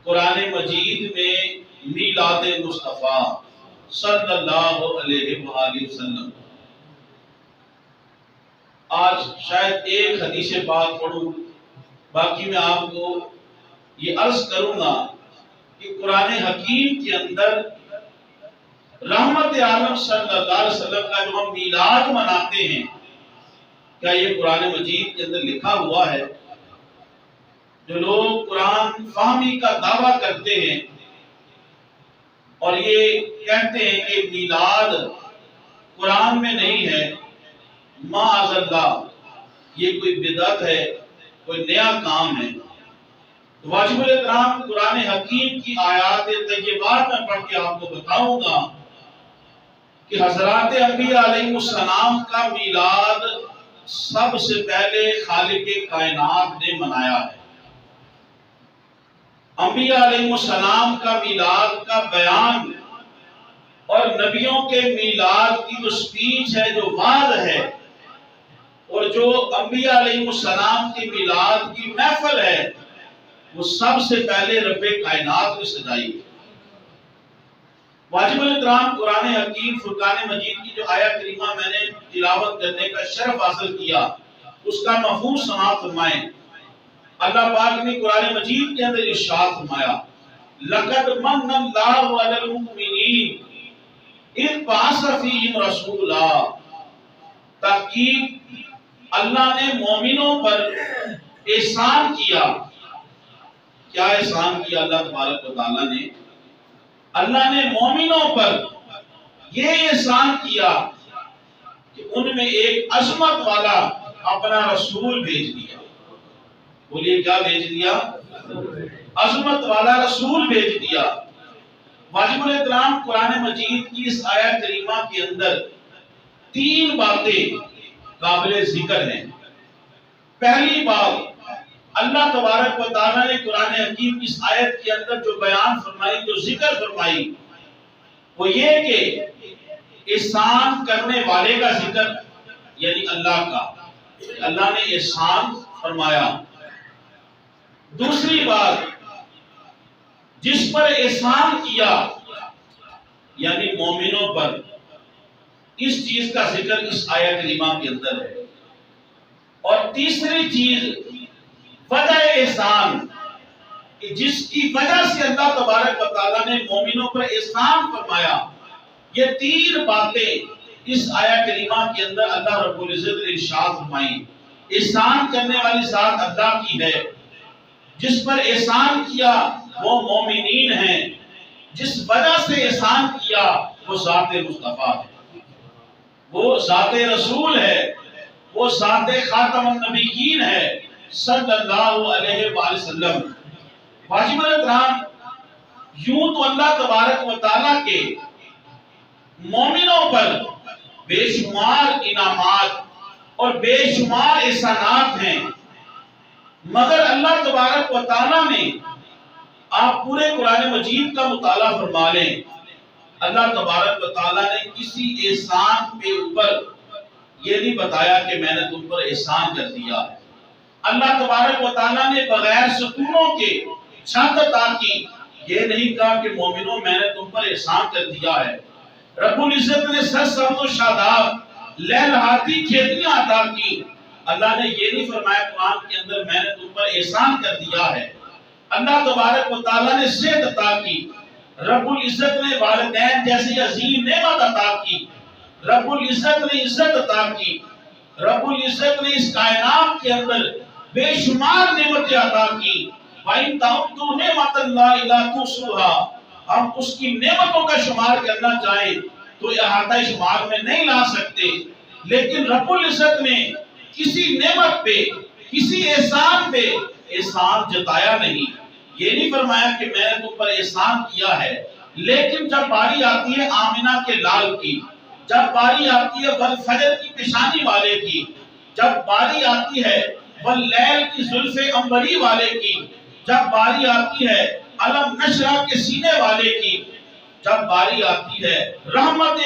قرآن مجید میں میلاد مصطفیٰ صلی اللہ علیہ وآلہ وسلم، آج شاید ایک حدیث پاک پڑھوں، باقی میں آپ کو یہ عرض کروں گا کہ قرآن حکیم کے اندر رحمت عالم صلی اللہ علیہ وسلم کا جو ہم میلاد مناتے ہیں، کیا یہ قرآن مجید کے اندر لکھا ہوا ہے؟ جو لوگ قرآن فہمی کا دعویٰ کرتے ہیں اور یہ کہتے ہیں کہ میلاد قرآن میں نہیں ہے، معاذ اللہ یہ کوئی بدعت ہے، کوئی نیا کام ہے، تو واجب الاحترام قرآن حکیم کی آیات طیبات میں پڑھ کے آپ کو بتاؤں گا کہ حضرات انبیاء علیہ السلام کا میلاد سب سے پہلے خالق کائنات نے منایا ہے۔ انبیاء علیہ السلام کا میلاد کا بیان اور نبیوں کے میلاد کی جو سپیچ ہے، جو وعظ ہے، اور جو انبیاء علیہ السلام کی میلاد کی محفل ہے، وہ سب سے پہلے رب کائنات نے سجائی ہے۔ واجب الاحترام قرآن حکیم فرقان مجید کی جو آیت کریمہ میں نے تلاوت کرنے کا شرف حاصل کیا، اس کا مفہوم سماعت فرمائیں۔ اللہ پاک نے قرآن مجید کے اندر ارشاد فرمایا، لَقَدْ مَنَّ اللَّهُ عَلَى الْمُؤْمِنِينَ اِذْ بَعَثَ فِيهِمْ رَسُولًا، تحقیق اللہ نے مومنوں پر احسان کیا۔ کیا احسان کیا اللہ تبارک و تعالیٰ نے؟ اللہ نے مومنوں پر یہ احسان کیا کہ ان میں ایک عظمت والا اپنا رسول بھیج دیا۔ بولیے کیا بھیج دیا؟ عظمت والا رسول بھیج دیا۔ واجب الاحترام قرآن مجید کی اس آیت کریمہ کے اندر تین باتیں قابل ذکر ہیں۔ پہلی بات، اللہ تبارک و تعالیٰ نے قرآن حکیم کی اس آیت کے اندر جو بیان فرمائی، جو ذکر فرمائی، وہ یہ کہ احسان کرنے والے کا ذکر، یعنی اللہ کا، اللہ نے احسان فرمایا۔ دوسری بات، جس پر احسان کیا یعنی مومنوں پر، اس چیز کا ذکر اس آیت کریمہ کے اندر ہے۔ اور تیسری چیز، وجہ احسان، کہ جس کی وجہ سے اللہ تبارک و تعالیٰ نے مومنوں پر احسان فرمایا۔ یہ تین باتیں اس آیت کریمہ کے اندر اللہ رب العزت نے ارشاد فرمائی۔ احسان کرنے والی ذات اللہ کی ہے، جس پر احسان کیا وہ مومنین ہیں، جس وجہ سے احسان کیا وہ ذات مصطفیٰ ہے، وہ ذات رسول ہے، وہ ذات خاتم النبیین ہے صلی اللہ علیہ وآلہ وسلم۔ واجب الاحترام یوں تو اللہ تبارک و تعالیٰ کے مومنوں پر بے شمار انعامات اور بے شمار احسانات ہیں، مگر اللہ تبارک و تعالیٰ نے، آپ پورے قرآن مجید کا مطالعہ فرما لیں، اللہ تبارک و تعالیٰ نے کسی احسان کے اوپر یہ نہیں بتایا کہ میں نے تم پر احسان کر دیا ہے۔ اللہ تبارک و تعالیٰ نے بغیر ستونوں کے چھت عطا کی، یہ نہیں کہا کہ مومنوں میں نے تم پر احسان کر دیا ہے۔ رب العزت نے سرسبز و شاداب لہلہاتی کھیتیاں عطا کی، اللہ نے یہ نہیں فرمایا قرآن کے اندر میں نے تم پر احسان کر دیا ہے۔ اللہ تبارک و تعالیٰ نے صحت عطا کی، رب العزت نے والدین جیسی عظیم نعمت عطا کی، رب العزت نے عزت عطا کی، رب العزت نے اس کائنات کے اندر بے شمار نعمتیں عطا کی۔ وَإِن تَعُدُّوا نِعْمَتَ اللَّهِ لَا تُحْصُوهَا، ہم اس کی نعمتوں کا شمار کرنا چاہیں تو احاطہ شمار میں نہیں لا سکتے، لیکن رب العزت نے کسی نعمت پہ، کسی احسان پہ احسان جتایا نہیں۔ یہ نہیں فرمایا کہ میں نے تم پر احسان کیا ہے، لیکن جب باری آتی ہے آمنہ کے لال کی، جب باری آتی ہے والفجر کی پیشانی والے کی، جب باری آتی ہے واللیل کی زلف عنبری والے کی، جب باری آتی ہے علم نشرہ کے سینے والے کی، جب باری آتی ہے رحمت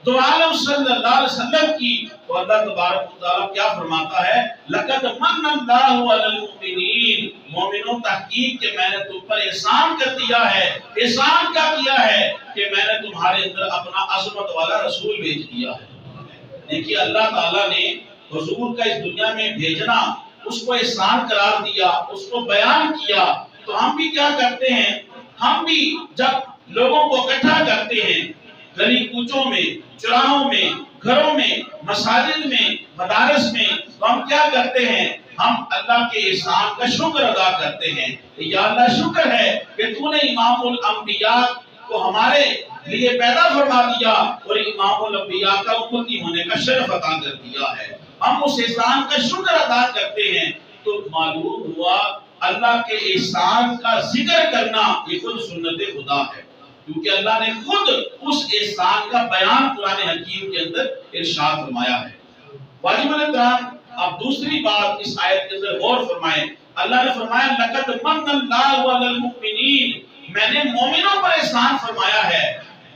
دو عالم صلی اللہ علیہ وسلم کی تو اللہ تبارک و تعالیٰ کیا فرماتا ہے لقد من اللہ علی المؤمنین مومنوں تحقیق کہ میں نے تم پر احسان کر دیا ہے احسان کیا کیا ہے کہ میں نے تمہارے اندر اپنا عظمت والا رسول بھیج دیا ہے دیکھیے اللہ تعالیٰ نے حضور کا اس دنیا میں بھیجنا اس کو احسان قرار دیا اس کو بیان کیا تو ہم بھی کیا کرتے ہیں ہم بھی جب لوگوں کو اکٹھا کرتے ہیں گلی کوچوں میں چوراہوں میں گھروں میں مساجد میں مدارس میں تو ہم کیا کرتے ہیں ہم اللہ کے احسان کا شکر ادا کرتے ہیں یا اللہ شکر ہے کہ تو نے امام الانبیاء کو ہمارے لیے پیدا فرما دیا اور امام الانبیاء کا امتی ہونے کا شرف عطا کر دیا ہے ہم اس احسان کا شکر ادا کرتے ہیں تو معلوم ہوا اللہ کے احسان کا ذکر کرنا یہ خود سنت خدا ہے کیونکہ اللہ نے خود اس احسان کا بیان قرآن حکیم کے اندر ارشاد فرمایا ہے واجب الاحترام اب دوسری بات اس آیت کے اندر غور فرمائیں اللہ نے فرمایا لقد من اللہ علی المؤمنین میں نے مومنوں پر احسان فرمایا ہے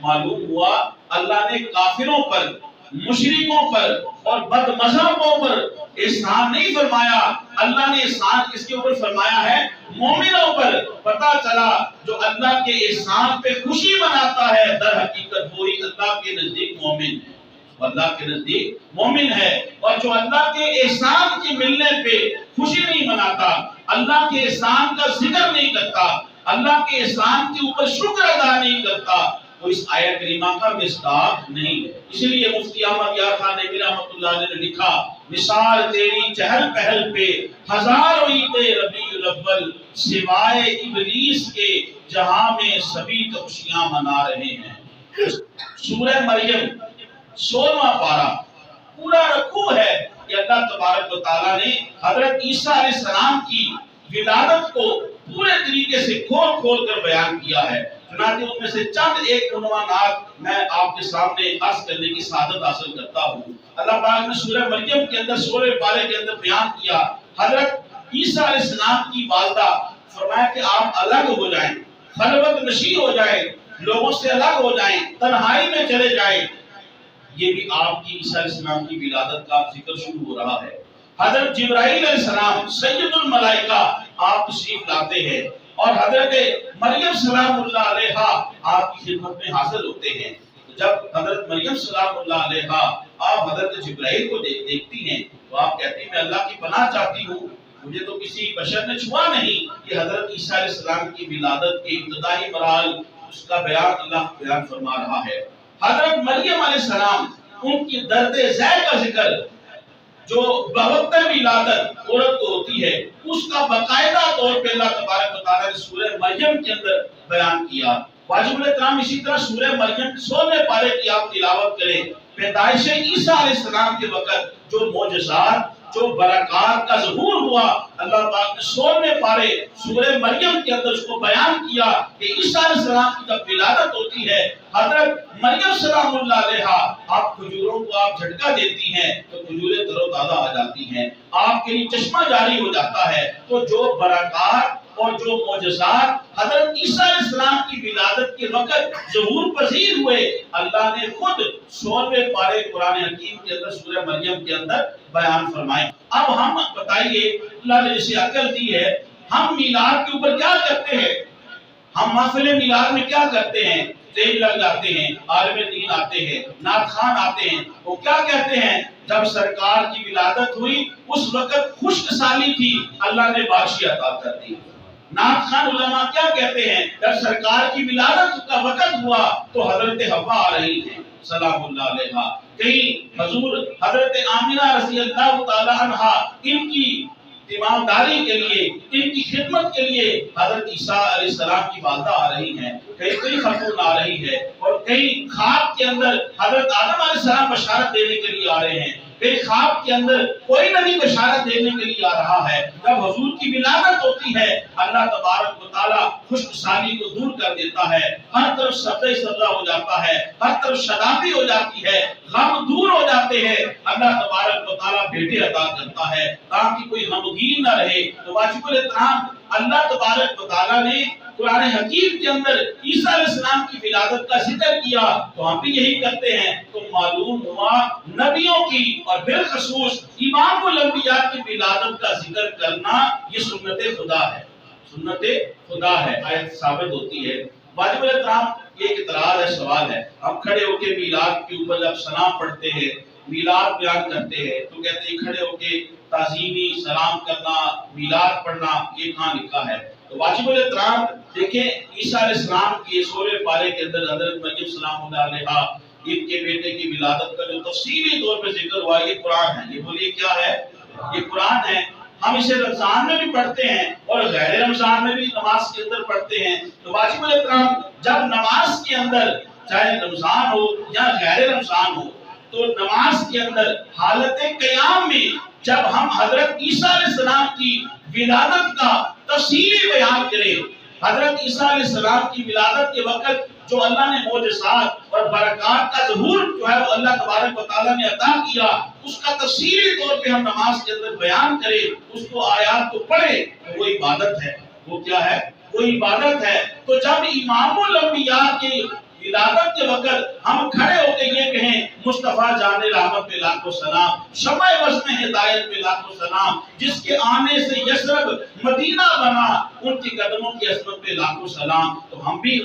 معلوم ہوا اللہ نے کافروں پر مشرکوں پر اور بد مذہبوں پر احسان نہیں فرمایا اللہ نے احسان کس کے اوپر فرمایا ہے مومنوں پر پتہ چلا جو اللہ کے احسان پہ خوشی مناتا ہے در حقیقت وہی اللہ کے نزدیک مومن ہے اللہ کے نزدیک مومن ہے اور جو اللہ کے احسان کی ملنے پہ خوشی نہیں مناتا اللہ کے احسان کا ذکر نہیں کرتا اللہ کے احسان کے اوپر شکر ادا نہیں کرتا تو اس آیت کریمہ کا مصداق نہیں ہے اس لیے مفتی احمد یار خان نبی رحمۃ اللہ علیہ نے لکھا مثال تیری چہل پہل پہ ہزاروں عید ربیع الاول سوائے ابلیس کے جہاں میں سبھی خوشیاں منا رہے ہیں سورہ مریم 16واں پارہ پورا رکوع ہے کہ اللہ تبارک و تعالیٰ نے حضرت عیسیٰ علیہ السلام کی ولادت کو پورے طریقے سے کھول کھول کر بیان کیا ہے چنانچہ ان میں سے چند ایک عنوانات میں آپ کے سامنے عرض کرنے کی سعادت حاصل کرتا ہوں اللہ پاک نے سورہ مریم کے اندر 16 پارے کے اندر بیان کیا حضرت عیسیٰ علیہ السلام کی والدہ فرمایا کہ آپ الگ ہو جائیں خلوت نشیں ہو جائیں لوگوں سے الگ ہو جائیں تنہائی میں چلے جائیں یہ بھی آپ کی عیسیٰ علیہ السلام کی ولادت کا ذکر شروع ہو رہا ہے حضرت جبرائیل علیہ السلام سید الملائکہ آپ تشریف لاتے ہیں اور حضرت مریم سلام اللہ علیہا آپ کی خدمت میں حاضر ہوتے ہیں جب حضرت مریم سلام اللہ علیہا آپ حضرت جبرائیل کو دیکھتی ہیں تو آپ کہتی ہیں میں اللہ کی پناہ چاہتی ہوں مجھے تو کسی بشر نے چھوا نہیں کہ حضرت عیسیٰ علیہ السلام کی ولادت کے ابتدائی مراحل اس کا بیان اللہ بیان فرما رہا ہے حضرت مریم علیہ السلام ان کی درد ذیل کا ذکر جو بوقت ولادت عورت کو ہوتی ہے اس کا باقاعدہ طور پہ اللہ تبارک و تعالیٰ نے سورہ مریم کے اندر بیان کیا واجب الاحترام اسی طرح سورہ مریم 16 پارے کی آپ تلاوت کریں پیدائش عیسیٰ علیہ السلام کے وقت جو معجزات جو برکات کا ظہور ہوا اللہ پاک نے 16 پارے سورہ مریم کے اندر اس کو بیان کیا کہ عیسیٰ علیہ السلام کی جب ولادت ہوتی ہے حضرت مریم سلام اللہ علیہا آپ کھجوروں کو آپ جھٹکا دیتی ہیں تو کھجوریں تر و تازہ آ جاتی ہیں آپ کے لیے چشمہ جاری ہو جاتا ہے تو جو برکات اور جو معجزات حضرت عیسیٰ علیہ السلام کی ولادت کے وقت ظہور پذیر ہوئے اللہ نے خود 16 پارے قرآن حکیم کے اندر سورہ مریم کے اندر بیان فرمائے اب ہم بتائیے اللہ نے جسے عقل دی ہے ہم میلاد کے اوپر کیا کرتے ہیں ہم محفل میلاد میں کیا کرتے ہیں اسٹیج لگ جاتے ہیں عالم دین آتے ہیں نعت خوان آتے ہیں وہ کیا کہتے ہیں جب سرکار کی ولادت ہوئی اس وقت خشک سالی تھی اللہ نے بارشی عطا کر دی نعت خوان علماء کیا کہتے ہیں جب سرکار کی ولادت کا وقت ہوا تو حضرت حوا آ رہی ہیں سلام اللہ علیہا کہیں حضور حضرت آمنہ رضی اللہ تعالی عنہا ان کی تیمارداری کے لیے ان کی خدمت کے لیے حضرت عیسیٰ علیہ السلام کی والدہ آ رہی ہیں کئی خاتون آ رہی ہے اور کئی خواب کے اندر حضرت آدم علیہ السلام بشارت دینے کے لیے آ رہے ہیں کئی خواب کے اندر کوئی نبی بشارت دینے کے لیے آ رہا ہے جب حضور کی ولادت ہوتی ہے اللہ تبارک و تعالیٰ خشک سالی کو دور کر دیتا ہے ہر طرف سبزہ سبزہ ہو جاتا ہے ہر طرف شادابی ہو جاتی ہے غم دور ہو جاتے ہیں اللہ تبارک و تعالیٰ بیٹے عطا کرتا ہے تاکہ کوئی غمگین نہ رہے تو واجب الاحترام اللہ تبارک و تعالیٰ نے قرآن حکیم کے اندر عیسیٰ علیہ السلام کی ولادت کا ذکر کیا تو ہم بھی یہی کرتے ہیں، تو معلوم ہوا نبیوں کی اور بالخصوص امام الانبیاء کی ولادت کا ذکر کرنا یہ سنت خدا ہے، سنت خدا ہے، آیت ثابت ہوتی ہے۔ واجب الاحترام ایک اعتراض ہے، سوال ہے، ہم کھڑے ہو کے میلاد کے اوپر جب سلام پڑھتے ہیں، میلاد بیان کرتے ہیں تو کہتے ہیں کھڑے ہو کے تعظیمی سلام کرنا، میلاد پڑھنا، یہ کہاں لکھا ہے؟ تو واجب الاحترام دیکھیں عیسیٰ علیہ السلام کی 16ویں پارے کے اندر حضرت مریم سلام اللہ علیہا ان کے بیٹے کی ولادت کا جو تفصیلی طور پہ ذکر ہوا یہ قرآن ہے، یہ بولیے کیا ہے؟ یہ قرآن ہے۔ ہم اسے رمضان میں بھی پڑھتے ہیں اور غیر رمضان میں بھی نماز کے اندر پڑھتے ہیں۔ تو واجب الاحترام جب نماز کے اندر چاہے رمضان ہو یا غیر رمضان ہو تو نماز کے اندر حالت قیام میں جب ہم حضرت عیسیٰ علیہ السلام کی ولادت کا تفصیلی بیان کریں، حضرت عیسیٰ علیہ السلام کی ولادت کے وقت جو اللہ نے معجزات اور برکات کا ظہور جو ہے وہ اللہ تبارک و تعالیٰ نے عطا کیا، اس کا تفصیلی طور پہ ہم نماز کے اندر بیان کریں، اس کو آیات کو پڑھیں تو وہ عبادت ہے۔ وہ کیا ہے؟ وہ عبادت ہے۔ تو جب امام الانبیاء کی ولادت کے وقت ہم کھڑے ہو کے یہ کہیں مصطفیٰ جان رحمت پہ لاکھوں سلام، شمع وزن ہدایت پہ لاکھوں سلام، جس کے آنے سے یثرب مدینہ بنا، ان کے قدموں کی عظمت پہ لاکھوں سلام، تو ہم بھی